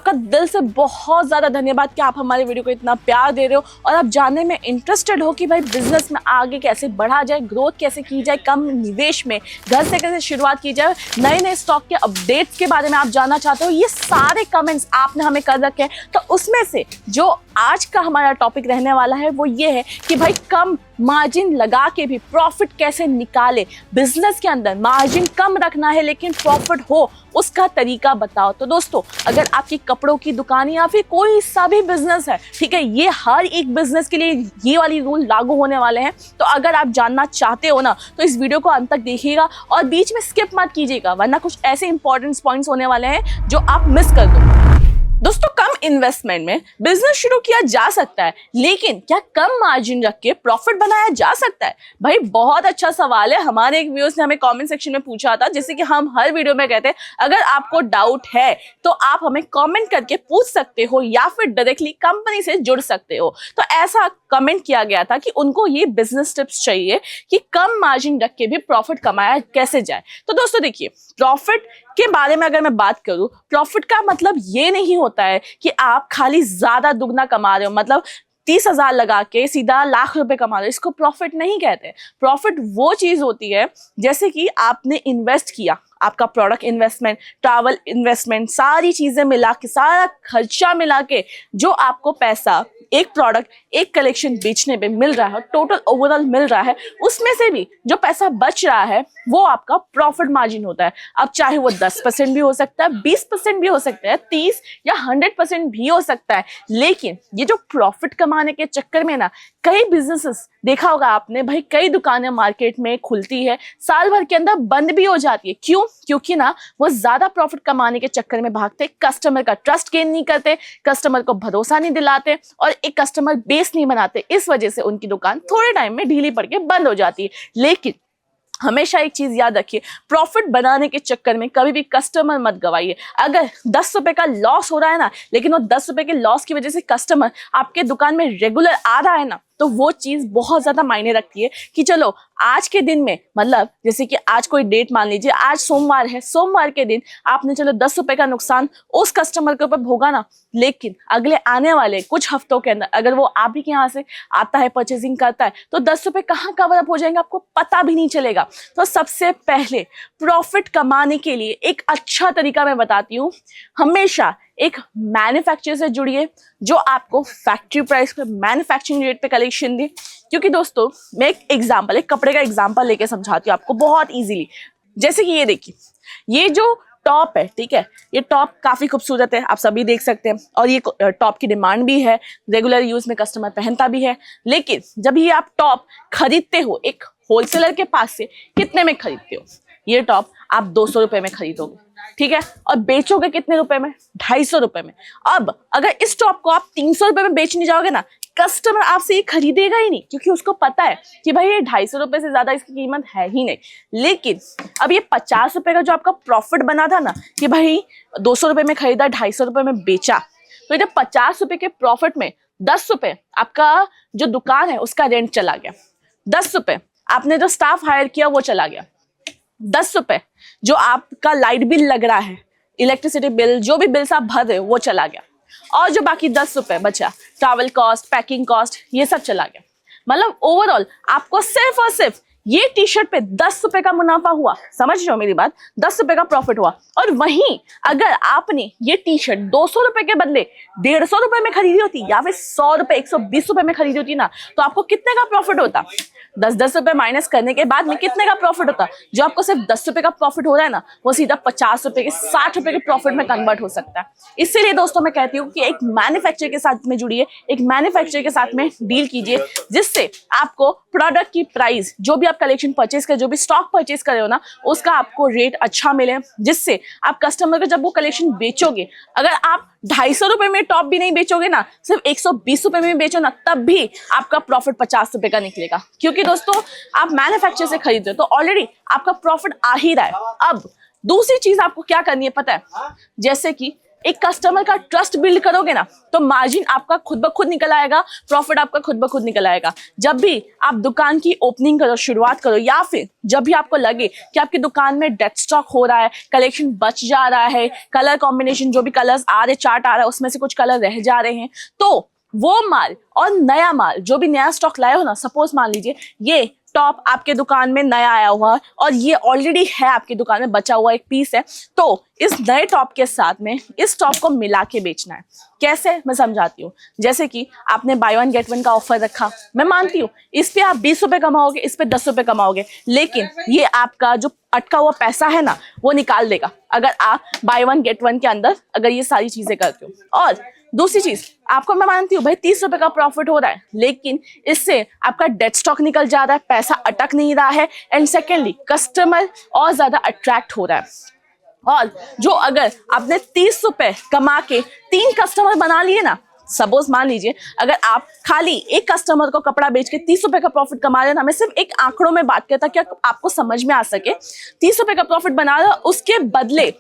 आपका दिल से बहुत ज़्यादा धन्यवाद कि आप हमारे वीडियो को इतना प्यार दे रहे हो और आप जानने में इंटरेस्टेड हो कि भाई बिजनेस में आगे कैसे बढ़ा जाए, ग्रोथ कैसे की जाए, कम निवेश में घर से कैसे शुरुआत की जाए, नए नए स्टॉक के अपडेट्स के बारे में आप जानना चाहते हो। ये सारे कमेंट्स आपने हमें कर रखे हैं। तो उसमें से जो आज का हमारा टॉपिक रहने वाला है वो ये है कि भाई कम मार्जिन लगा के भी प्रॉफिट कैसे निकाले। बिजनेस के अंदर मार्जिन कम रखना है लेकिन प्रॉफिट हो, उसका तरीका बताओ। तो दोस्तों, अगर आपकी कपड़ों की दुकान या फिर कोई सा भी बिजनेस है, ठीक है, ये हर एक बिजनेस के लिए ये वाली रूल लागू होने वाले हैं। तो अगर आप जानना चाहते हो ना तो इस वीडियो को अंत तक देखिएगा और बीच में स्किप मत कीजिएगा, वरना कुछ ऐसे इंपॉर्टेंट पॉइंट्स होने वाले हैं जो आप मिस कर दो। दोस्तों, कम इन्वेस्टमेंट में बिजनेस शुरू किया जा सकता है, लेकिन क्या कम मार्जिन रख के प्रॉफिट बनाया जा सकता है? भाई बहुत अच्छा सवाल है। हमारे एक व्यूअर्स ने हमें कमेंट सेक्शन में पूछा था, जैसे कि हम हर वीडियो में कहते हैं अगर आपको डाउट है तो आप हमें कमेंट करके पूछ सकते हो या फिर डायरेक्टली कंपनी से जुड़ सकते हो। तो ऐसा कमेंट किया गया था कि उनको ये बिजनेस टिप्स चाहिए कि कम मार्जिन रख के भी प्रॉफिट कमाया कैसे जाए। तो दोस्तों देखिए, प्रॉफिट के बारे में अगर मैं बात करूं, प्रॉफिट का मतलब ये नहीं होता है कि आप खाली ज्यादा दुगना कमा रहे हो, मतलब 30,000 लगा के सीधा लाख रुपए कमा रहे हो, इसको प्रॉफिट नहीं कहते। प्रॉफिट वो चीज होती है जैसे कि आपने इन्वेस्ट किया, आपका प्रोडक्ट इन्वेस्टमेंट, ट्रैवल इन्वेस्टमेंट, सारी चीजें मिला के, सारा खर्चा मिला के जो आपको पैसा एक प्रोडक्ट, एक कलेक्शन बेचने पे मिल रहा है, टोटल ओवरऑल मिल रहा है, उसमें से भी जो पैसा बच रहा है वो आपका प्रॉफिट मार्जिन होता है। अब चाहे वो 10% भी हो सकता है, 20% भी हो सकता है, 30 या 100% भी हो सकता है। लेकिन ये जो प्रॉफिट कमाने के चक्कर में ना कई बिजनेसेस, देखा होगा आपने भाई, कई दुकानें मार्केट में खुलती है, साल भर के अंदर बंद भी हो जाती है। क्यों? क्योंकि ना वो ज्यादा प्रॉफिट कमाने के चक्कर में भागते, कस्टमर का ट्रस्ट गेन नहीं करते, कस्टमर को भरोसा नहीं दिलाते और एक कस्टमर बेस नहीं बनाते। इस वजह से उनकी दुकान थोड़े टाइम में ढीली पड़ के बंद हो जाती है। लेकिन हमेशा एक चीज याद रखिए, प्रॉफिट बनाने के चक्कर में कभी भी कस्टमर मत गवाइए। अगर 10 रुपए का लॉस हो रहा है ना, लेकिन वो 10 रुपए के लॉस की वजह से कस्टमर आपके दुकान में रेगुलर आ रहा है ना, तो वो चीज बहुत ज्यादा मायने रखती है कि चलो आज के दिन में, मतलब जैसे कि आज कोई डेट मान लीजिए, आज सोमवार है, सोमवार के दिन आपने चलो 10 रुपए का नुकसान उस कस्टमर के ऊपर भोगा ना, लेकिन अगले आने वाले कुछ हफ्तों के अंदर अगर वो आप ही के यहाँ से आता है, परचेजिंग करता है, तो 10 रुपए कहाँ कवर अप हो जाएंगे आपको पता भी नहीं चलेगा। तो सबसे पहले प्रॉफिट कमाने के लिए एक अच्छा तरीका मैं बताती हूँ, हमेशा एक मैन्युफैक्चरर से जुड़िए जो आपको फैक्ट्री प्राइस पे, मैन्युफैक्चरिंग रेट पे कलेक्शन दे। क्योंकि दोस्तों, मैं एक कपड़े का एग्जांपल लेके समझाती हूँ आपको बहुत इजीली। जैसे कि ये देखिए, ये जो टॉप है, ठीक है, ये टॉप काफी खूबसूरत है, आप सभी देख सकते हैं, और ये टॉप की डिमांड भी है, रेगुलर यूज में कस्टमर पहनता भी है। लेकिन जब ये आप टॉप खरीदते हो एक होलसेलर के पास से, कितने में खरीदते हो? ये टॉप आप 200 रुपए में खरीदोगे, ठीक है, और बेचोगे कितने रुपए में? 250 रुपए में। अब अगर इस टॉप को आप 300 रुपए में बेचने जाओगे ना, कस्टमर आपसे ये खरीदेगा ही नहीं, क्योंकि उसको पता है कि भाई ये 250 रुपए से ज्यादा इसकी कीमत है ही नहीं। लेकिन अब ये 50 रुपए का जो आपका प्रॉफिट बना था ना, कि भाई 200 रुपए में खरीदा, 250 रुपए में बेचा, तो ये 50 रुपए के प्रॉफिट में 10 रुपए आपका जो दुकान है उसका रेंट चला गया, 10 रुपए आपने जो स्टाफ हायर किया वो चला गया, 10 रुपए जो आपका लाइट बिल लग रहा है, इलेक्ट्रिसिटी बिल, जो भी बिल्स आप भर रहे हो वो चला गया, और जो बाकी 10 रुपए बचा, ट्रैवल कॉस्ट, पैकिंग कॉस्ट, ये सब चला गया। मतलब ओवरऑल आपको सिर्फ और सिर्फ ये टी शर्ट पे 10 रुपए का मुनाफा हुआ। समझ रहे हो मेरी बात? 10 रुपए का प्रॉफिट हुआ। और वहीं अगर आपने ये टी शर्ट 200 रुपए के बदले 150 रुपए में खरीदी होती या फिर 100 रुपए, 120 रुपए में खरीदी होती ना, तो आपको कितने का प्रॉफिट होता? 10-10 रुपए माइनस करने के बाद में कितने का प्रॉफिट होता? जो आपको सिर्फ 10 रुपए का प्रॉफिट हो रहा है ना, वो सीधा 50 रुपए के, 60 रुपए के प्रॉफिट में कन्वर्ट हो सकता है। इसीलिए दोस्तों मैं कहती हूँ कि एक मैन्युफैक्चरर के साथ में जुड़िए, एक मैन्युफैक्चरर के साथ में डील कीजिए, जिससे आपको प्रोडक्ट की प्राइस, जो भी आप कलेक्शन परचेज कर, जो भी स्टॉक परचेज कर रहे हो ना, उसका आपको रेट अच्छा मिले, जिससे आप कस्टमर को जब वो कलेक्शन बेचोगे, अगर आप 250 रुपए में टॉप भी नहीं बेचोगे ना, सिर्फ 120 रुपए में बेचो ना, तब भी आपका प्रॉफिट 50 रुपए का निकलेगा। क्योंकि दोस्तों आप मैन्युफैक्चरर से खरीद रहे हो तो ऑलरेडी आपका प्रॉफिट आ ही रहा है। अब दूसरी चीज आपको क्या करनी है पता है? जैसे कि एक कस्टमर का ट्रस्ट बिल्ड करोगे ना, तो मार्जिन आपका खुद ब खुद निकल आएगा, प्रॉफिट आपका खुद ब खुद निकल आएगा। जब भी आप दुकान की ओपनिंग करो, शुरुआत करो, या फिर जब भी आपको लगे कि आपकी दुकान में डेड स्टॉक हो रहा है, कलेक्शन बच जा रहा है, कलर कॉम्बिनेशन जो भी कलर्स आ रहे, चार्ट आ रहा है उसमें से कुछ कलर रह जा रहे हैं, तो वो माल और नया माल जो भी नया स्टॉक लाए हो ना, सपोज मान लीजिए ये टॉप आपके दुकान में नया आया हुआ है और ये ऑलरेडी है आपकी दुकान में, बचा हुआ एक पीस है, तो इस नए टॉप के साथ में इस टॉप को मिला के बेचना है। कैसे, मैं समझाती हूँ। जैसे कि आपने बाय वन गेट वन का ऑफर रखा, मैं मानती हूँ इस पे आप 20 रुपए कमाओगे, इस पे 10 रुपए कमाओगे, लेकिन ये आपका जो अटका हुआ पैसा है ना वो निकाल देगा अगर आप बाय वन गेट वन के अंदर अगर ये सारी चीजें करते हो। और दूसरी चीज, आपको मैं मानती हूँ भाई 30 रुपए का प्रॉफिट हो रहा है, लेकिन इससे आपका डेड स्टॉक निकल जा रहा है, पैसा अटक नहीं रहा है, एंड सेकेंडली कस्टमर और ज्यादा अट्रैक्ट हो रहा है। और जो अगर आपने 30 रुपए कमा के 3 कस्टमर बना लिए ना, सपोज मान लीजिए अगर आप खाली एक कस्टमर को कपड़ा बेच के 30 रुपए का प्रॉफिट कमा रहे हैं ना, मैं सिर्फ एक आंकड़ों में बात करता कि आपको समझ में आ सके, 30 रुपए का प्रॉफिट बना रहे हो, उसके बदले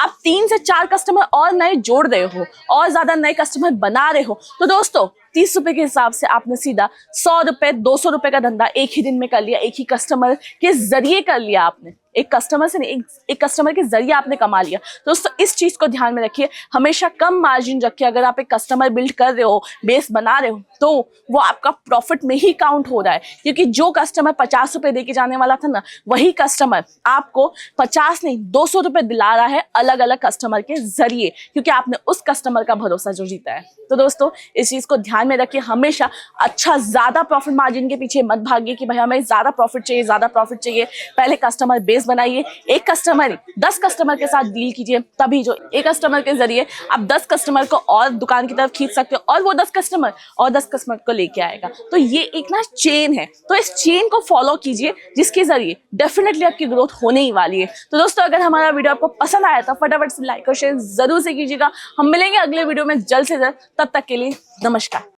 आप 3 से 4 कस्टमर और नए जोड़ रहे हो और ज्यादा नए कस्टमर बना रहे हो, तो दोस्तों 30 रुपए के हिसाब से आपने सीधा 100 रुपए 200 रुपए का धंधा एक ही दिन में कर लिया, एक ही कस्टमर के जरिए कर लिया आपने, एक कस्टमर से नहीं, एक कस्टमर के जरिए आपने कमा लिया। दोस्तों इस चीज को ध्यान में रखिए, हमेशा कम मार्जिन रखिए। अगर आप एक कस्टमर बिल्ड कर रहे हो, बेस बना रहे हो, तो वो आपका प्रॉफिट में ही काउंट हो रहा है, क्योंकि जो कस्टमर 50 रुपए देके जाने वाला था ना, वही कस्टमर आपको 50 नहीं 200 रुपए दिला रहा है अलग अलग कस्टमर के जरिए, क्योंकि आपने उस कस्टमर का भरोसा जो जीता है। तो दोस्तों इस चीज को ध्यान में रखिए, हमेशा अच्छा ज्यादा प्रॉफिट मार्जिन के पीछे मत भागिए कि भाई हमें ज्यादा प्रॉफिट चाहिए, ज्यादा प्रॉफिट चाहिए। पहले कस्टमर बेस बनाइए, एक कस्टमर 10 कस्टमर के साथ डील कीजिए, तभी जो एक कस्टमर के जरिए आप 10 कस्टमर को और दुकान की तरफ खींच सकते हो, और वो 10 कस्टमर और 10 कस्टमर को लेके आएगा। तो ये एक ना चेन है, तो इस चेन को फॉलो कीजिए, जिसके जरिए डेफिनेटली आपकी ग्रोथ होने ही वाली है। तो दोस्तों अगर हमारा वीडियो आपको पसंद आया तो फटाफट से लाइक और शेयर जरूर से कीजिएगा। हम मिलेंगे अगले वीडियो में जल्द से जल्द, तब तक के लिए नमस्कार।